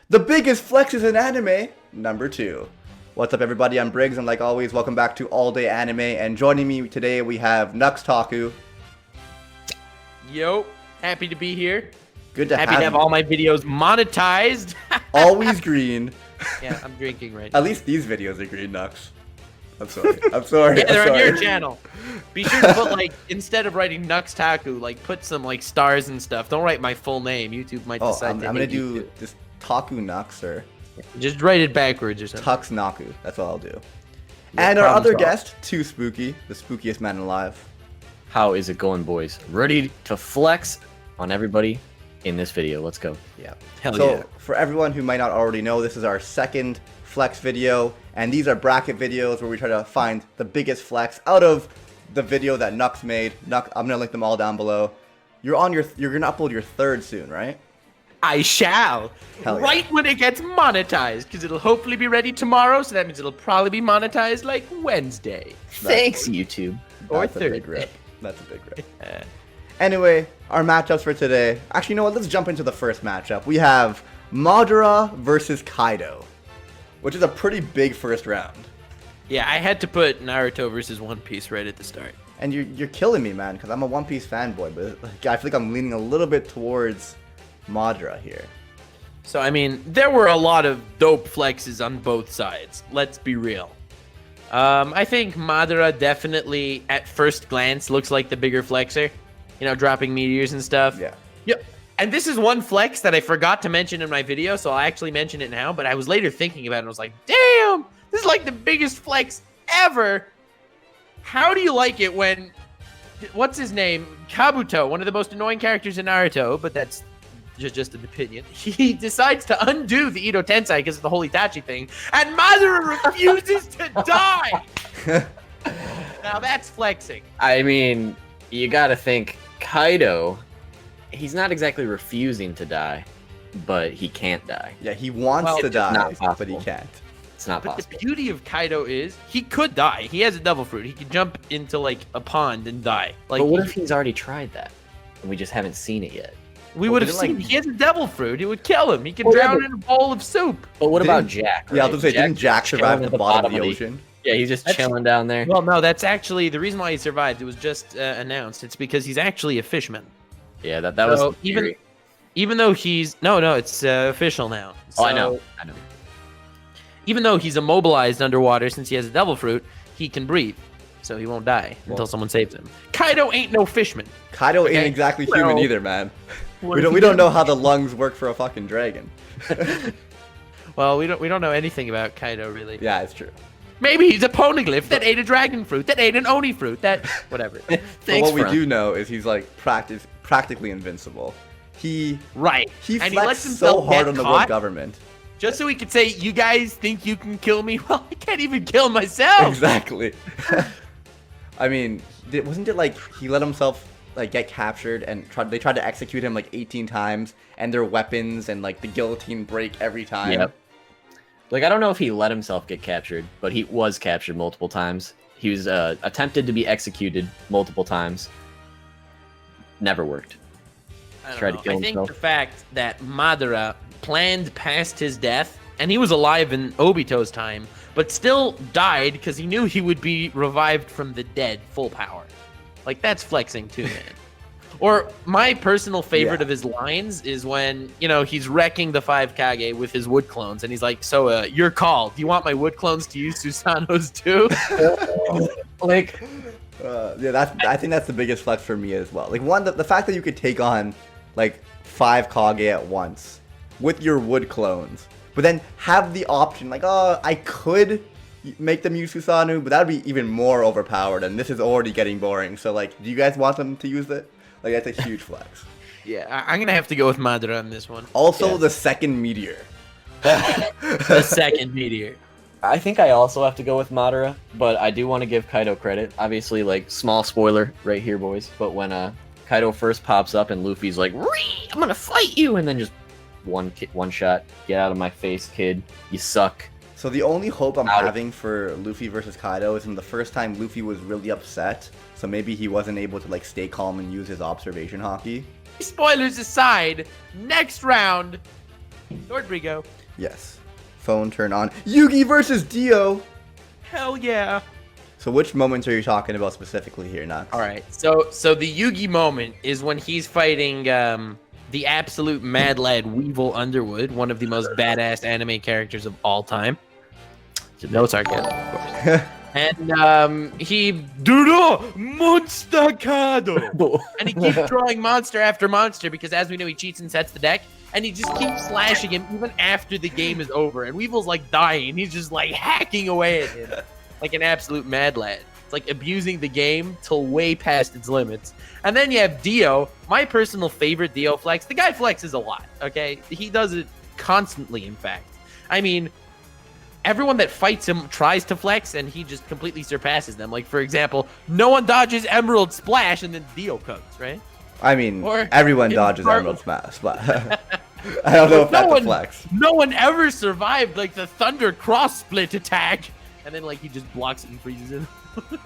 The biggest flexes in anime, number 2. What's up everybody, I'm Briggs, and like always, welcome back to All Day Anime, and joining me today we have Nux Taku. Yo, happy to be here. Good to have all my videos monetized. Always green. Yeah, I'm drinking right now. At least these videos are green, Nux. I'm sorry. I'm sorry. Yeah, they're I'm sorry. on your channel. Be sure to put, like, instead of writing Nux Taku, like, put some, like, stars and stuff. Don't write my full name. YouTube might decide I'm gonna do this Taku Nux or just write it backwards or something. Tux Naku. That's what I'll do. Yeah, and our other solved. guest, 2Spooky, the spookiest man alive. How is it going, boys? Ready to flex on everybody in this video. Let's go. Yeah. Hell so, yeah. for everyone who might not already know, this is our second flex video, and these are bracket videos where we try to find the biggest flex out of the video that Nux made. Nux, I'm gonna link them all down below. You're gonna upload your third soon, right? I shall. Hell yeah. Right when it gets monetized, because it'll hopefully be ready tomorrow, so that means it'll probably be monetized like Wednesday. Thanks, YouTube. Or That's a big Thursday. rip. That's a big rip. Anyway, our matchups for today. Actually, you know what? Let's jump into the first matchup. We have Madara versus Kaido, which is a pretty big first round. Yeah, I had to put Naruto versus One Piece right at the start. And you're killing me, man, because I'm a One Piece fanboy, but like, I feel like I'm leaning a little bit towards Madara here. So, I mean, there were a lot of dope flexes on both sides. Let's be real. I think Madara definitely, at first glance, looks like the bigger flexer. You know, dropping meteors and stuff. Yeah. Yep. And this is one flex that I forgot to mention in my video, so I'll actually mention it now. But I was later thinking about it, and I was like, damn, this is like the biggest flex ever. How do you like it when, what's his name? Kabuto, one of the most annoying characters in Naruto, but that's just an opinion. He decides to undo the Ito Tensei because of the whole Itachi thing, and Madara refuses to die. Now that's flexing. I mean, you gotta think, Kaido, he's not exactly refusing to die, but he can't die. Yeah, he wants Well, to it's die, not but possible. he can't. It's not But possible. the beauty of Kaido is he could die. He has a devil fruit. He can jump into like a pond and die. Like, But what if he's already tried that, and we just haven't seen it yet? we Well, would have didn't, seen? like- He has a devil fruit. It would kill him. He can Well, yeah, drown but- in a bowl of soup. But what Didn't- about Jack? Yeah, I was gonna say, didn't Jack's Jack just survive chilling at the bottom of the ocean? Yeah, he's just That's- chilling down there. Well, no, that's actually the reason why he survived. It was just announced. It's because he's actually a fishman. Yeah, that was So the even theory. even though he's no, it's official now. Oh, I So, know. Even though he's immobilized underwater since he has a devil fruit, he can breathe, so he won't die until someone saves him. Kaido ain't no fishman. Kaido Okay. ain't exactly Well, human either, man. what We if don't he we don't did? know how the lungs work for a fucking dragon. Well, we don't know anything about Kaido really. Yeah, it's true. Maybe he's a poneglyph that ate a dragon fruit, that ate an oni fruit, that whatever. But Thanks, what we Frank. do know is he's like practically invincible. He Right. he And he lets flexed so himself hard get on the world caught government. just so he could say, "You guys think you can kill me? Well, I can't even kill myself." Exactly. I mean, wasn't it like he let himself like get captured and they tried to execute him like 18 times, and their weapons and like the guillotine break every time. Yep. Like, I don't know if he let himself get captured, but he was captured multiple times. He was attempted to be executed multiple times. Never worked. I don't Tried to know. kill I think himself. the fact that Madara planned past his death, and he was alive in Obito's time, but still died because he knew he would be revived from the dead full power. Like, that's flexing too, man. Or my personal favorite Yeah. of his lines is when, you know, he's wrecking the 5 Kage with his wood clones, and he's like, so, your call. Do you want my wood clones to use Susanoo's too? Like, Yeah, I think that's the biggest flex for me as well. Like the fact that you could take on like 5 Kage at once with your wood clones, but then have the option like, oh, I could make them use Susanoo, but that would be even more overpowered, and this is already getting boring. So like, do you guys want them to use it? Like, that's a huge flex. Yeah, I'm going to have to go with Madara on this one. Also, Yeah. the second meteor. The second meteor. I think I also have to go with Madara, but I do want to give Kaido credit. Obviously, like, small spoiler right here, boys. But when Kaido first pops up and Luffy's like, "Ree, I'm gonna fight you," and then just one shot, get out of my face, kid. You suck. So the only hope I'm Out of- having for Luffy versus Kaido is from the first time Luffy was really upset, so maybe he wasn't able to like stay calm and use his observation hockey. Spoilers aside, next round, Nordrigo. Yes. Phone turn on. Yugi versus Dio. Hell yeah. So which moments are you talking about specifically here, Nux? All right. So the Yugi moment is when he's fighting the absolute mad lad Weevil Underwood, one of the most badass anime characters of all time. No sarcasm, of course. And he monster and he keeps drawing monster after monster because, as we know, he cheats and sets the deck, and he just keeps slashing him even after the game is over. And Weevil's like dying. He's just like hacking away at him like an absolute mad lad. It's like abusing the game till way past its limits. And then you have Dio, my personal favorite Dio flex. The guy flexes a lot. Okay, he does it constantly. In fact, I mean, everyone that fights him tries to flex, and he just completely surpasses them. Like, for example, no one dodges Emerald Splash, and then Dio comes, right? I mean, Or everyone dodges Emerald Smash, but I don't know if that's a flex. No one ever survived, like, the Thunder Cross Split attack, and then, like, he just blocks it and freezes him.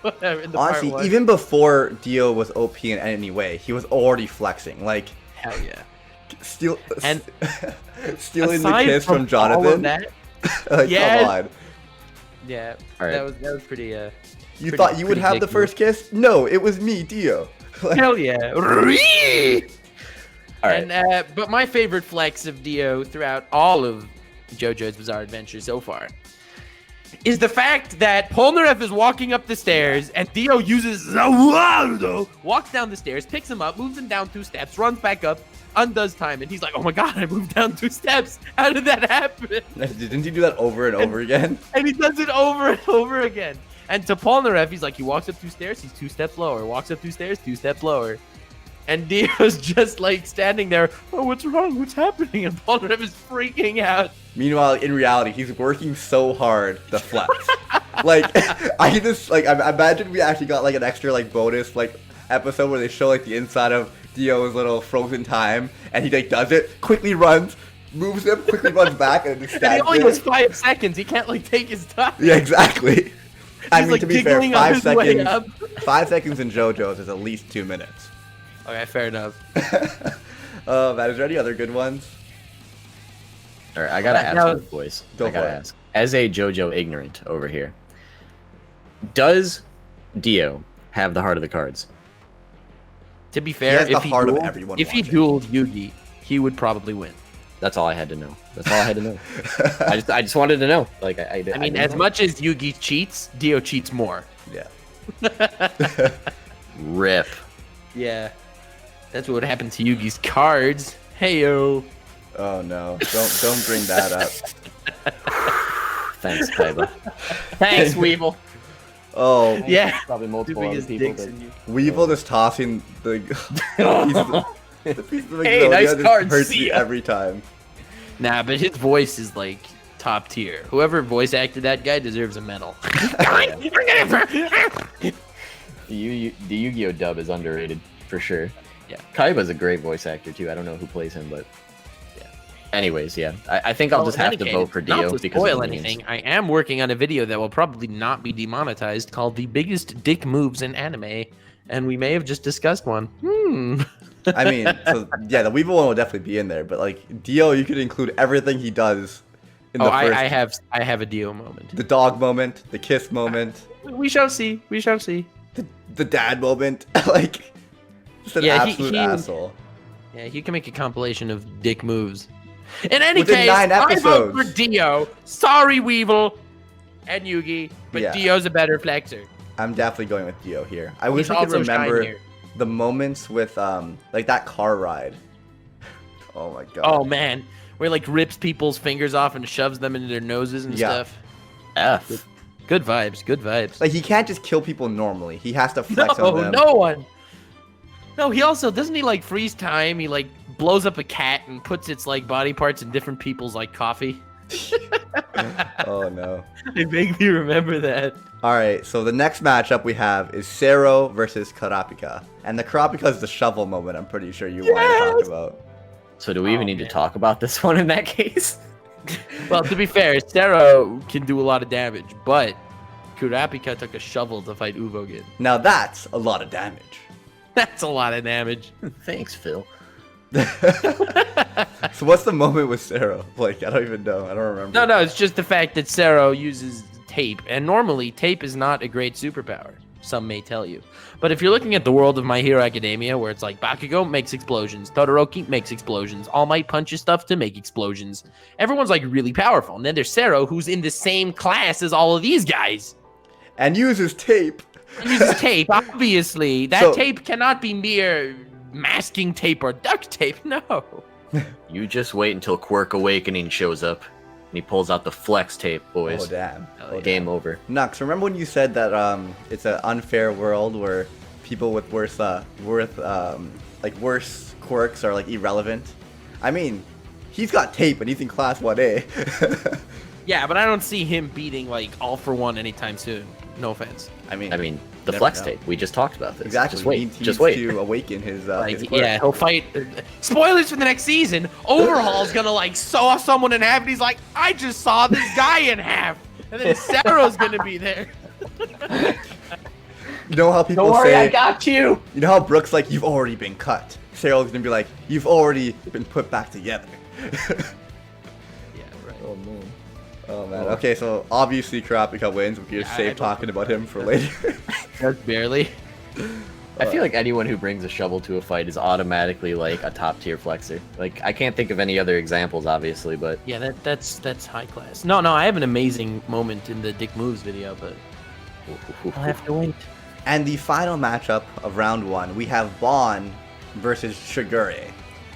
Whatever, in the Honestly, part one. even before Dio was OP in any way, he was already flexing. Like, Hell yeah. stealing the Aside kiss from all of Jonathan. that, Like, yeah. come on. Yeah, All right. that was pretty, You pretty- thought you would pretty have the dick first kiss? No, it was me, Dio. Like, hell yeah. All right. And but my favorite flex of Dio throughout all of JoJo's Bizarre Adventure so far is the fact that Polnareff is walking up the stairs and Dio uses Zawado, walks down the stairs, picks him up, moves him down 2 steps, runs back up, undoes time, and he's like, oh my god, I moved down 2 steps. How did that happen? didn't he do that over and over again? And he does it over and over again. And to Polnareff, he's like, he walks up 2 stairs, he's 2 steps lower. Walks up 2 stairs, 2 steps lower. And Dio's just like standing there, oh, what's wrong? What's happening? And Polnareff is freaking out. Meanwhile, in reality, he's working so hard to flex. Like, I just, like, I imagine we actually got, like, an extra, like, bonus, like, episode where they show, like, the inside of Dio's little frozen time, and he, like, does it, quickly runs, moves him, quickly runs back, and just And he stands only there. has 5 seconds. He can't like take his time. Yeah, exactly. I mean, like, to be fair, giggling on his way up. 5 seconds in JoJo's is at least 2 minutes. Okay, fair enough. Matt, is there any other good ones? All right, I gotta ask Now- you, boys. Go I gotta for it. ask. As a JoJo ignorant over here, does Dio have the heart of the cards? To be fair, has the if he heart of dueled, everyone if he watching. dueled Yugi, he would probably win. That's all I had to know. That's all I had to know. I just wanted to know. Like I I mean, didn't as know. much as Yugi cheats, Dio cheats more. Yeah. Rip. Yeah. That's what would happen to Yugi's cards. Heyo. Oh no! Don't bring that up. Thanks, Kaido. Thanks, Weevil. Oh, Yeah. Probably Two multiple other biggest people. dicks That... in you. Weevil just tossing the the piece of Hey, Magnolia nice just card, hurts see me ya. every time. Nah, but his voice is like top tier. Whoever voice acted that guy deserves a medal. The Yu-Gi-Oh dub is underrated for sure. Yeah. Kaiba's a great voice actor too. I don't know who plays him, but yeah. Anyways, yeah. I think I'll just in have any to case, vote for Dio not to because spoil of the memes. anything, I am working on a video that will probably not be demonetized called "The Biggest Dick Moves in Anime," and we may have just discussed one. I mean, so, yeah, the Weevil one will definitely be in there, but like Dio, you could include everything he does in the first. I have a Dio moment. The dog moment, the kiss moment, We shall see. We shall see. the dad moment. Like, just an Yeah, absolute he- asshole. Yeah, you can make a compilation of dick moves. In any Within case, 9 I vote episodes. for Dio. Sorry, Weevil and Yugi, but Yeah. Dio's a better flexer. I'm definitely going with Dio here. I wish He's I could also remember shinier. the moments with like that car ride. Oh my god. Oh man, where he, like rips people's fingers off and shoves them into their noses and Yeah. stuff. F. Good vibes. Good vibes. Like he can't just kill people normally. He has to flex on No, them. no one. No, he also doesn't he like freeze time. He like blows up a cat and puts its like body parts in different people's like coffee. Oh no. It made me remember that. All right, so the next matchup we have is Sero versus Kurapika. And the Kurapika is the shovel moment, I'm pretty sure you want to talk about. So do we even Oh, need to man. talk about this one in that case? Well, to be fair, Sero can do a lot of damage, but Kurapika took a shovel to fight Uvogin. Now that's a lot of damage. That's a lot of damage. Thanks, Phil. So what's the moment with Sero? Like, I don't even know. I don't remember. No, it's just the fact that Sero uses tape, and normally tape is not a great superpower. Some may tell you. But if you're looking at the world of My Hero Academia, where it's like Bakugo makes explosions, Todoroki makes explosions, All Might punches stuff to make explosions. Everyone's like really powerful. And then there's Sero, who's in the same class as all of these guys. And uses tape. He uses tape, obviously. That tape cannot be mere masking tape or duct tape, no. You just wait until Quirk Awakening shows up. And he pulls out the flex tape, boys. Oh, damn. Game over. Nux, remember when you said that it's an unfair world where people with worse quirks are like irrelevant? I mean, he's got tape and he's in class 1A. Yeah, but I don't see him beating like All For One anytime soon. No offense. I mean, the flex tape. We just talked about this. Exactly. Just wait. He needs Just wait. to awaken his. His quirk. Yeah, he'll fight. Spoilers for the next season. Overhaul's gonna like saw someone in half, and he's like, "I just saw this guy in half," and then Sero's gonna be there. You know how people Don't worry, say, I got you. You know how Brooke's like, "You've already been cut." Sero's gonna be like, "You've already been put back together." Yeah, right. Oh man. Oh man. Okay, so obviously Kurapika wins. We can save talking about him for later. Just barely. I feel like anyone who brings a shovel to a fight is automatically like a top tier flexer. Like I can't think of any other examples, obviously, but Yeah, that's high class. No, I have an amazing moment in the Dick Moves video, but I'll have to wait. And the final matchup of round 1, we have Bon versus Sugary.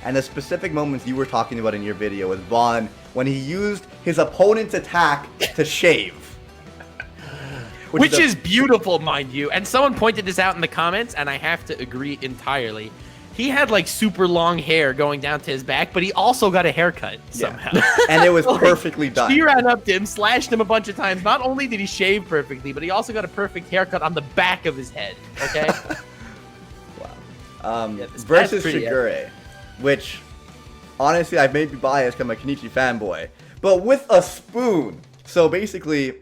And the specific moments you were talking about in your video was Bon when he used his opponent's attack to shave. Which is beautiful, mind you. And someone pointed this out in the comments, and I have to agree entirely. He had like super long hair going down to his back, but he also got a haircut somehow. Yeah. And it was perfectly done. He ran up to him, slashed him a bunch of times. Not only did he shave perfectly, but he also got a perfect haircut on the back of his head. Okay? Wow. Yeah, versus Sugary, which honestly I may be biased because I'm a Kenichi fanboy, but with a spoon. So basically,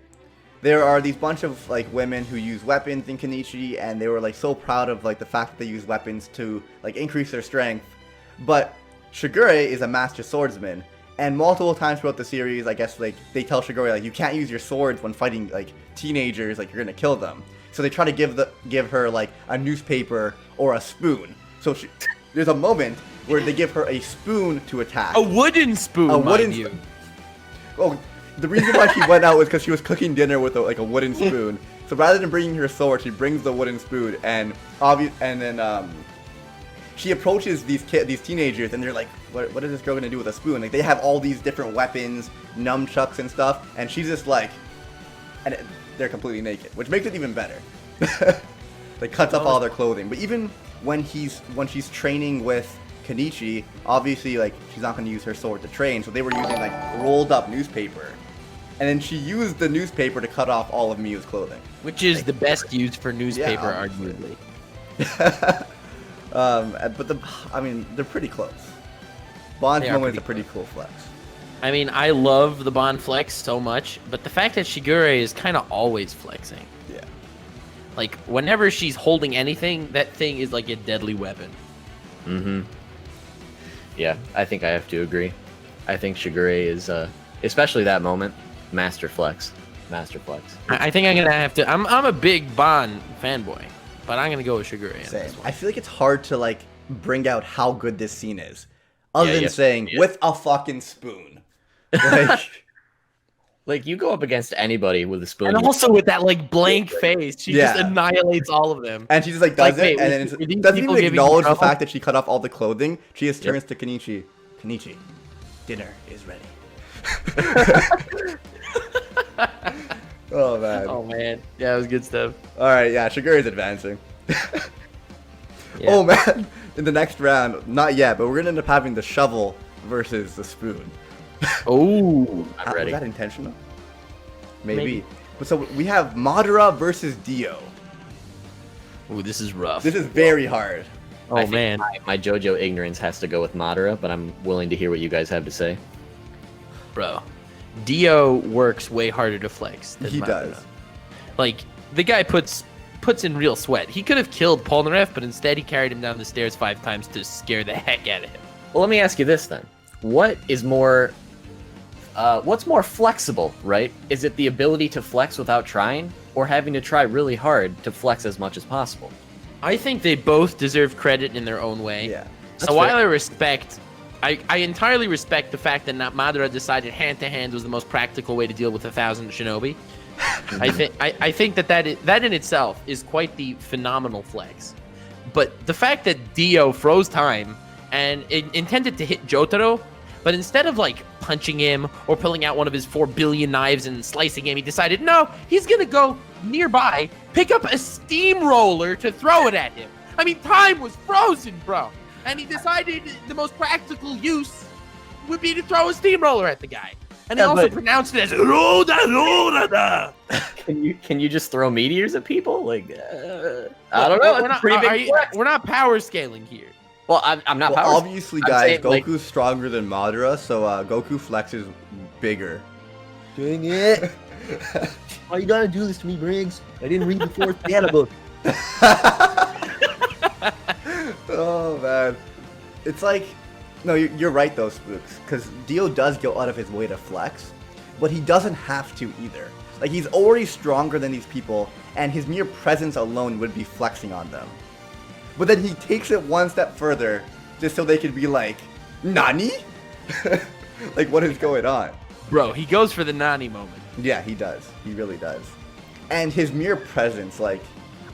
there are these bunch of like women who use weapons in Kenichi, and they were like so proud of like the fact that they use weapons to like increase their strength. But Sugary is a master swordsman, and multiple times throughout the series, I guess like they tell Sugary like you can't use your swords when fighting like teenagers, like you're gonna kill them. So they try to give her like a newspaper or a spoon. So there's a moment where they give her a spoon to attack. A wooden spoon, A wooden mind you. Oh, the reason why she went out was because she was cooking dinner with a wooden spoon. So rather than bringing her sword, she brings the wooden spoon, and then she approaches these teenagers, and they're like, "What is this girl gonna do with a spoon?" Like they have all these different weapons, nunchucks and stuff, and she's just like, they're completely naked, which makes it even better. They cuts up all their clothing, but even when she's training with Kenichi, obviously like she's not gonna use her sword to train, so they were using like rolled up newspaper. And then she used the newspaper to cut off all of Miyu's clothing. Which is the best use for newspaper, obviously. arguably. But they're pretty close. Bond's They are moment is a pretty pretty cool flex. I mean, I love the Bond flex so much, but the fact that Sugary is kind of always flexing. Yeah. Like, whenever she's holding anything, that thing is like a deadly weapon. Mm-hmm. Yeah, I think I have to agree. I think Sugary is, especially that moment, master flex. Master flex. I think I'm gonna have to. I'm a big Bond fanboy, but I'm gonna go with Sugary on Same. this one. I feel like it's hard to like bring out how good this scene is, other than yeah. saying with a fucking spoon. Like, Like, you go up against anybody with a spoon. And also with that like blank face, she just Yeah. annihilates all of them. and she just like does Like, it, wait, and then were these doesn't people even giving you acknowledge the trouble? fact that she cut off all the clothing. She just turns to Kenichi. Kenichi, dinner is ready. Oh man. Oh man, yeah, it was good stuff. All right, yeah, Sugari's advancing. Yeah. Oh man, in the next round, not yet, but we're gonna end up having the shovel versus the spoon. Oh, I'm ready. Was that intentional? Maybe. But so we have Madara versus Dio. ooh, this is rough. This is very hard. Oh I think man, my JoJo ignorance has to go with Madara, but I'm willing to hear what you guys have to say. bro, Dio works way harder to flex than He Madara. does. Like, the guy puts in real sweat. He could have killed Polnareff, but instead he carried him down the stairs 5 times to scare the heck out of him. Well, let me ask you this then: what's more flexible, right? Is it the ability to flex without trying, or having to try really hard to flex as much as possible? I think they both deserve credit in their own way. Yeah. So while I entirely respect the fact that Madara decided hand-to-hand was the most practical way to deal with 1,000 shinobi. I think that in itself is quite the phenomenal flex. But the fact that Dio froze time and intended to hit Jotaro, but instead of like punching him or pulling out one of his 4 billion knives and slicing him, he decided, no, he's gonna go nearby, pick up a steamroller to throw it at him. I mean, time was frozen, bro. And he decided the most practical use would be to throw a steamroller at the guy. And he also pronounced it as Roda. Can you just throw meteors at people? Like, I don't know. We're not power scaling here. Well, I'm not power. Obviously, guys, Goku's stronger than Madara, so Goku flexes bigger. Dang it! Why you gotta do this to me, Briggs? I didn't read the fourth data book. Oh man, it's like, no, you're right though, Spooks, because Dio does go out of his way to flex, but he doesn't have to either. Like, he's already stronger than these people, and his mere presence alone would be flexing on them. But then he takes it one step further, just so they could be like, Nani? Like, what is going on? Bro, he goes for the Nani moment. Yeah, he does. He really does. And his mere presence, like,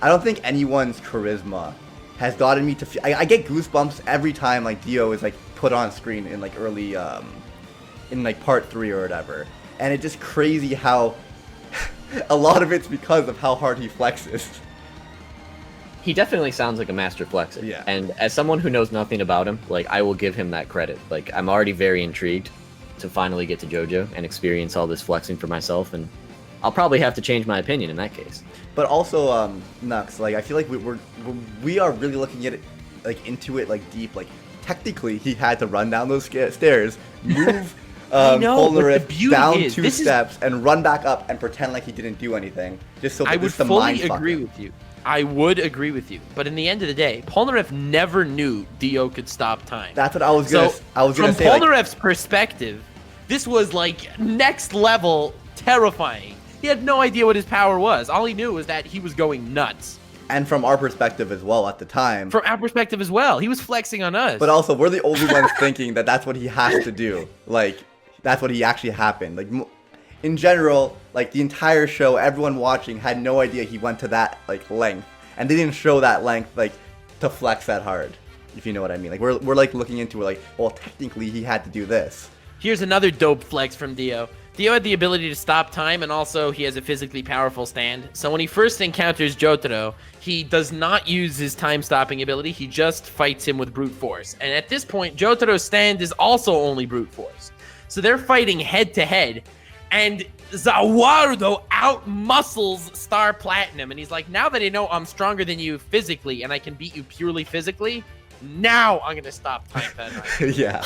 I don't think anyone's charisma has gotten me to feel. I get goosebumps every time like Dio is like put on screen in like early, in like part 3 or whatever. And it's just crazy how a lot of it's because of how hard he flexes. He definitely sounds like a master flexer. Yeah. And as someone who knows nothing about him, like, I will give him that credit. Like, I'm already very intrigued to finally get to JoJo and experience all this flexing for myself, and I'll probably have to change my opinion in that case. But also, Nux, like, I feel like we are really looking at it, like, into it, like, deep. Like, technically, he had to run down those stairs, move Polnareff down 2 steps, and run back up and pretend like he didn't do anything, just so I would fully agree with you. I would agree with you. But in the end of the day, Polnareff never knew Dio could stop time. That's what I was gonna say. From Polnareff's perspective, this was, like, next level terrifying. He had no idea what his power was. All he knew was that he was going nuts. And from our perspective as well at the time. From our perspective as well. He was flexing on us. But also, we're the only ones thinking that that's what he has to do. Like, that's what he actually happened. Like, in general, like, the entire show, everyone watching had no idea he went to that, like, length. And they didn't show that length, like, to flex that hard. If you know what I mean. Like, we're like, looking into it like, well, technically, he had to do this. Here's another dope flex from Dio. Dio had the ability to stop time, and also he has a physically powerful stand. So when he first encounters Jotaro, he does not use his time-stopping ability. He just fights him with brute force. And at this point, Jotaro's stand is also only brute force. So they're fighting head-to-head, and Zawardo out-muscles Star Platinum. And he's like, now that I know I'm stronger than you physically, and I can beat you purely physically, now I'm going to stop time penalty. Yeah.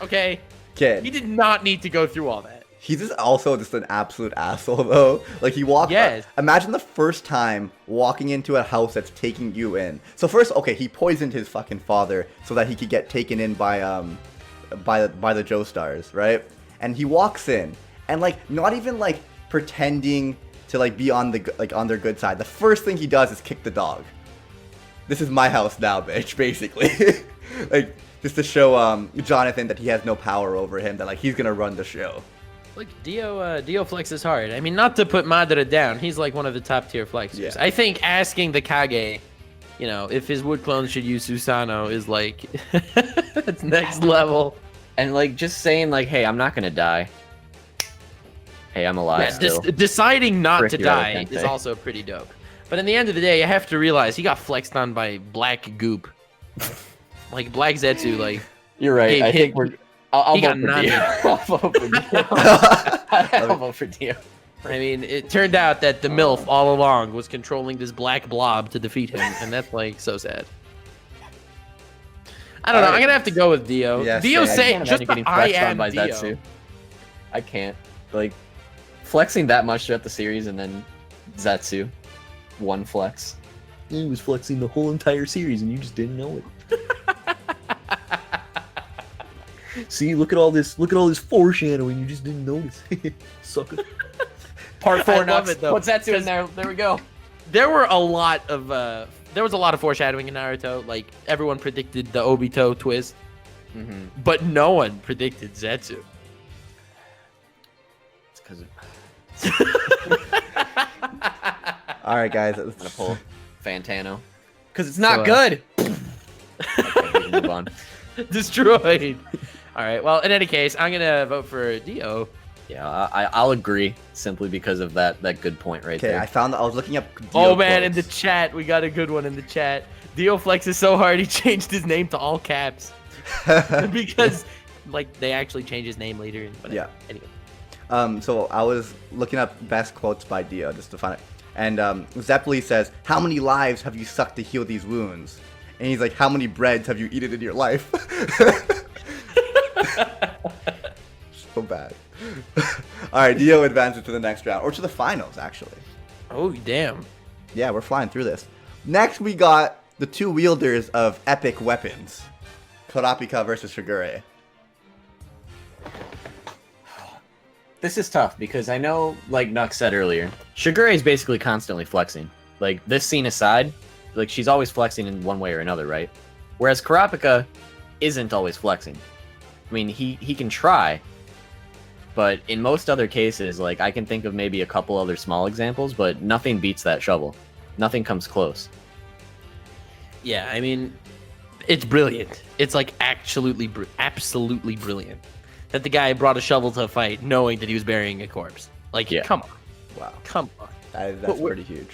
Okay? Kid. He did not need to go through all that. He's just also just an absolute asshole, though. Like, he walked. Yes. Imagine the first time walking into a house that's taking you in. So first, okay, he poisoned his fucking father so that he could get taken in by the Joestars, right? And he walks in, and like, not even like pretending to like be on their good side. The first thing he does is kick the dog. This is my house now, bitch. Basically, like, just to show Jonathan that he has no power over him. That like he's gonna run the show. Look, Dio flexes hard. I mean, not to put Madara down, he's like one of the top tier flexers. Yeah. I think asking the Kage, you know, if his wood clone should use Susanoo is like, it's next level. And like, just saying like, hey, I'm not gonna die. Hey, I'm alive still. Deciding not Frick to you, die Kente. is also pretty dope. But in the end of the day, you have to realize he got flexed on by Black Goop. Like, Black Zetsu, like... You're right, I think we're... I'll vote for Dio. I'll vote for Dio. I'll vote for Dio. I mean, it turned out that the MILF all along was controlling this black blob to defeat him, and that's, like, so sad. I don't know, I'm gonna have to go with Dio. Yes, Dio same. saying just the I am by Dio. Zetsu. I can't. Like, flexing that much throughout the series and then Zetsu. One flex. He was flexing the whole entire series and you just didn't know it. See, look at all this foreshadowing. You just didn't notice. Sucker. Part I 4 love Nux. it, though, What's that to in 'cause- there? There we go. There were a lot of there was a lot of foreshadowing in Naruto. Like everyone predicted the Obito twist, but no one predicted Zetsu. It's because All right, guys. I'm gonna pull Fantano. Because it's not So, good. Okay, we can move on. Destroyed. All right. Well, in any case, I'm gonna vote for Dio. Yeah, I'll agree simply because of that good point right Okay, there. I was looking up. Dio Oh man, in the quotes. chat, we got a good one in the chat. Dio flexes so hard he changed his name to all caps because, like, they actually changed his name later. But Yeah. Anyway. So I was looking up best quotes by Dio just to find it, and Zeppeli says, "How many lives have you sucked to heal these wounds?" And he's like, "How many breads have you eaten in your life?" So bad. All right, Dio advances to the next round, or to the finals, actually. Oh damn. Yeah, we're flying through this. Next, we got the two wielders of epic weapons, Kurapika versus Sugary. This is tough because I know, like Nux said earlier, Sugary is basically constantly flexing. Like, this scene aside, like, she's always flexing in one way or another, right? Whereas Kurapika isn't always flexing. I mean, he can try, but in most other cases, like, I can think of maybe a couple other small examples, but nothing beats that shovel. Nothing comes close. Yeah, I mean, it's brilliant. It's like absolutely brilliant that the guy brought a shovel to a fight, knowing that he was burying a corpse. Like, Yeah. come on, Wow, come on. that's But pretty huge.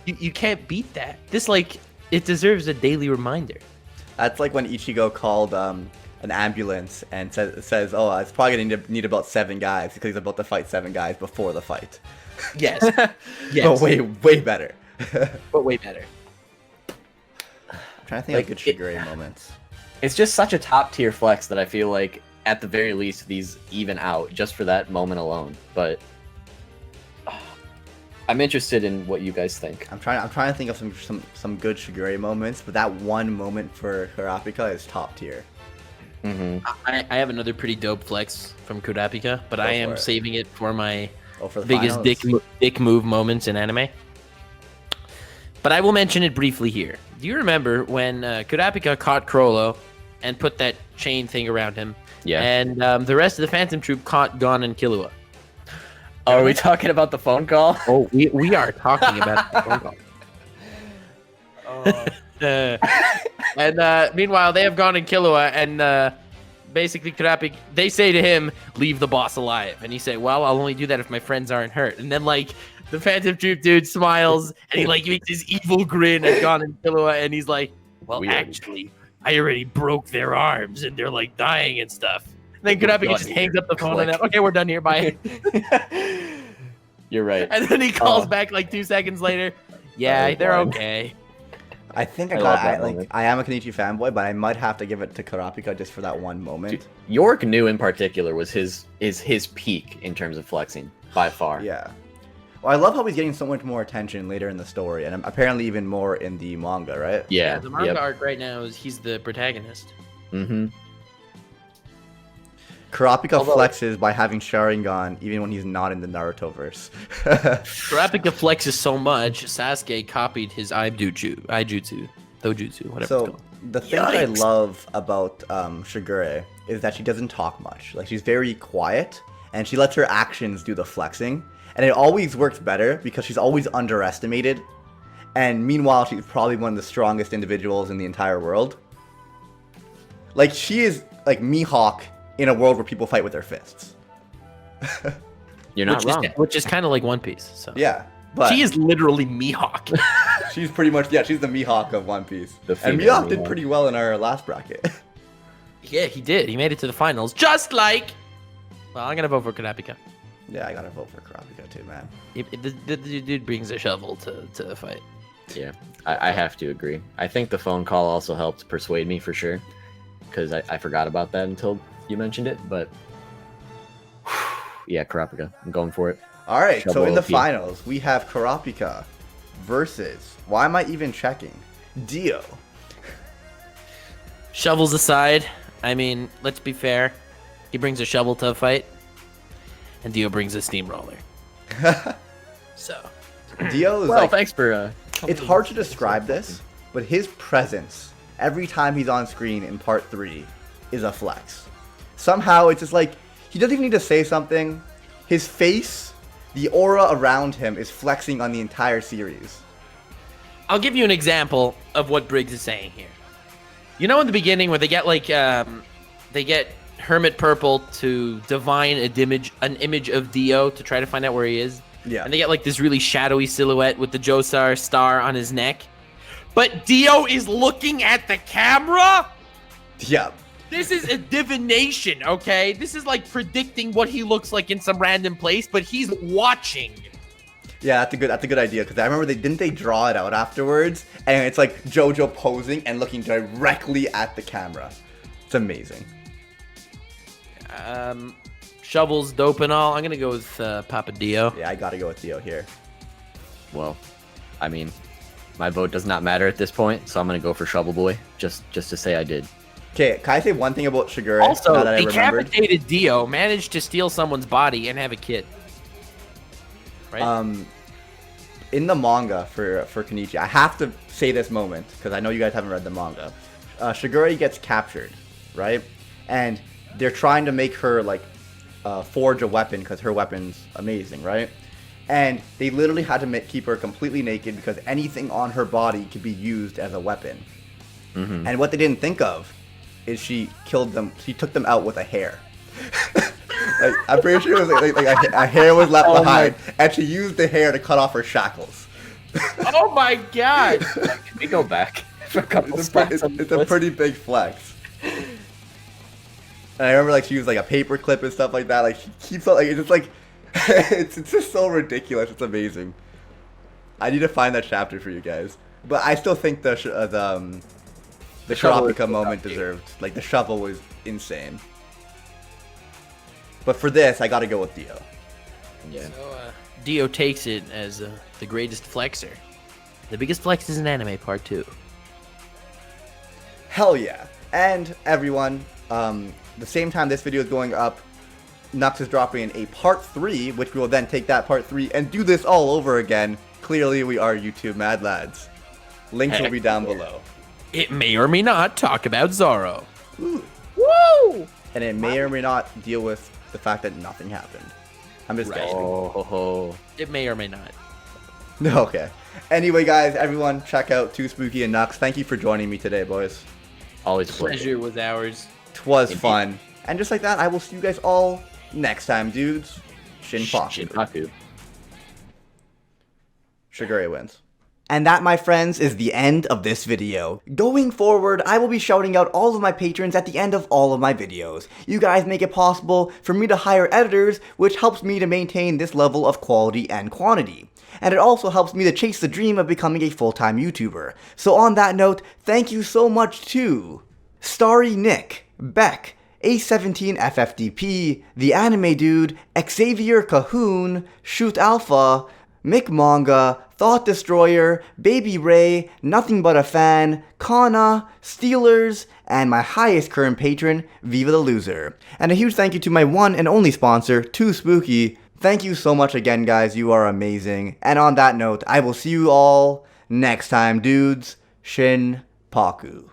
You can't beat that. This, like, it deserves a daily reminder. That's like when Ichigo called an ambulance and says, "Oh, it's probably gonna need about 7 guys because he's about to fight 7 guys before the fight." Yes, But way better. but way better. I'm trying to think Like, of good Sugary moments. It's just such a top tier flex that I feel like, at the very least, these even out just for that moment alone. But I'm interested in what you guys think. I'm trying to think of some good Sugary moments, but that one moment for Kurapika is top tier. I have another pretty dope flex from Kurapika, but Go I for am it. saving it for my Oh, for the biggest finals? dick move moments in anime. But I will mention it briefly here. Do you remember when Kurapika caught Crollo and put that chain thing around him? Yeah. And the rest of the Phantom Troop caught Gon and Killua. Are we talking about the phone call? Oh, we are talking about the phone call. And meanwhile, they have Gon and Killua, and basically Kurapika, they say to him, "Leave the boss alive," and he say, "Well, I'll only do that if my friends aren't hurt." And then, like, the Phantom Troop dude smiles, and he, like, makes his evil grin at Gon and Killua, and he's like, "Well, Weird. actually, I already broke their arms, and they're, like, dying and stuff." And then We're Kurapika done just here. hangs up the phone, Click. and then, "Okay, we're done here, bye." You're right. And then he calls Oh. back, like, 2 seconds later. Yeah, Oh, they're boy. okay. I think I love that like moment. I am a Kenichi fanboy, but I might have to give it to Kurapika just for that one moment. Dude, York New in particular was his peak in terms of flexing by far. Yeah. Well, I love how he's getting so much more attention later in the story, and apparently even more in the manga, right? Yeah. The manga arc right now is he's the protagonist. Mm-hmm. Kurapika Although- flexes by having Sharingan even when he's not in the Naruto verse. Kurapika flexes so much, Sasuke copied his Dojutsu, whatever it's So called. the thing that I Yikes. love about Sugary is that she doesn't talk much. Like, she's very quiet, and she lets her actions do the flexing, and it always works better because she's always underestimated. And meanwhile, she's probably one of the strongest individuals in the entire world. Like, she is like Mihawk in a world where people fight with their fists. You're not wrong. Which is kind of like One Piece. So Yeah, but she is literally Mihawk. she's pretty much she's the Mihawk of One Piece. The And female Mihawk did Mihawk. pretty well in our last bracket. Yeah, he did. He made it to the finals, just like. Well, I'm gonna vote for Kurapika. Yeah, I gotta vote for Kurapika too, man. The dude brings a shovel to the fight. Yeah, I have to agree. I think the phone call also helped persuade me for sure, because I forgot about that until you mentioned it. But yeah, Kurapika, I'm going for it. All right, so Shovel in the OP. finals, we have Kurapika versus, why am I even checking? Dio. Shovels aside, I mean, let's be fair. He brings a shovel to a fight, and Dio brings a steamroller. So, Dio is Well, like, thanks for. it's hard to describe this, but his presence every time he's on screen in part 3 is a flex. Somehow it's just like, he doesn't even need to say something. His face, the aura around him is flexing on the entire series. I'll give you an example of what Briggs is saying here. You know in the beginning where they get like, they get Hermit Purple to divine an image of Dio to try to find out where he is? Yeah. And they get like this really shadowy silhouette with the Joestar star on his neck. But Dio is looking at the camera? Yeah. This is a divination, okay? This is like predicting what he looks like in some random place, but he's watching. Yeah, that's a good idea, because I remember didn't they draw it out afterwards? And it's like JoJo posing and looking directly at the camera. It's amazing. Shovels, dope and all. I'm gonna go with Papa Dio. Yeah, I gotta go with Dio here. Well, I mean, my vote does not matter at this point, so I'm gonna go for Shovel Boy, just to say I did. Okay, can I say one thing about Sugary? Also, now that I remembered? decapitated Dio managed to steal someone's body and have a kid. Right? In the manga for Kenichi, I have to say this moment because I know you guys haven't read the manga. Sugary gets captured, right? And they're trying to make her like forge a weapon because her weapon's amazing, right? And they literally had to keep her completely naked because anything on her body could be used as a weapon. Mm-hmm. And what they didn't think of is she killed them. She took them out with a hair. Like, I'm pretty sure it was like a hair was left behind, and she used the hair to cut off her shackles. Oh my god! Can we go back for a couple It's spots on a the list? pretty big flex. And I remember like she used like a paper clip and stuff like that. Like she keeps on, like it's just like it's just so ridiculous. It's amazing. I need to find that chapter for you guys. But I still think the shovel Kurapika moment deserved. Like the shovel was insane. But for this, I gotta go with Dio. Yeah. So, Dio takes it as the greatest flexer. The biggest flex is an anime part 2. Hell yeah. And everyone, the same time this video is going up, Nux is dropping a part 3, which we will then take that part 3 and do this all over again. Clearly, we are YouTube mad lads. Links will be down below. It may or may not talk about Zoro. Ooh. Woo! And it may or may not deal with the fact that nothing happened. I'm just guessing. Oh. It may or may not. Okay. Anyway, guys, everyone, check out 2Spooky and Nux. Thank you for joining me today, boys. Always a pleasure. Pleasure was ours. Twas fun. And just like that, I will see you guys all next time, dudes. Shinpaku. Shinpaku. Sugary wins. And that, my friends, is the end of this video. Going forward, I will be shouting out all of my patrons at the end of all of my videos. You guys make it possible for me to hire editors, which helps me to maintain this level of quality and quantity. And it also helps me to chase the dream of becoming a full-time YouTuber. So on that note, thank you so much to Starry Nick, Beck, A17FFDP, The Anime Dude, Xavier Cahoon, Shoot Alpha, Mick Manga, Thought Destroyer, Baby Ray, Nothing But a Fan, Kana, Steelers, and my highest current patron, Viva the Loser. And a huge thank you to my one and only sponsor, 2Spooky. Thank you so much again, guys. You are amazing. And on that note, I will see you all next time, dudes. Shinpaku.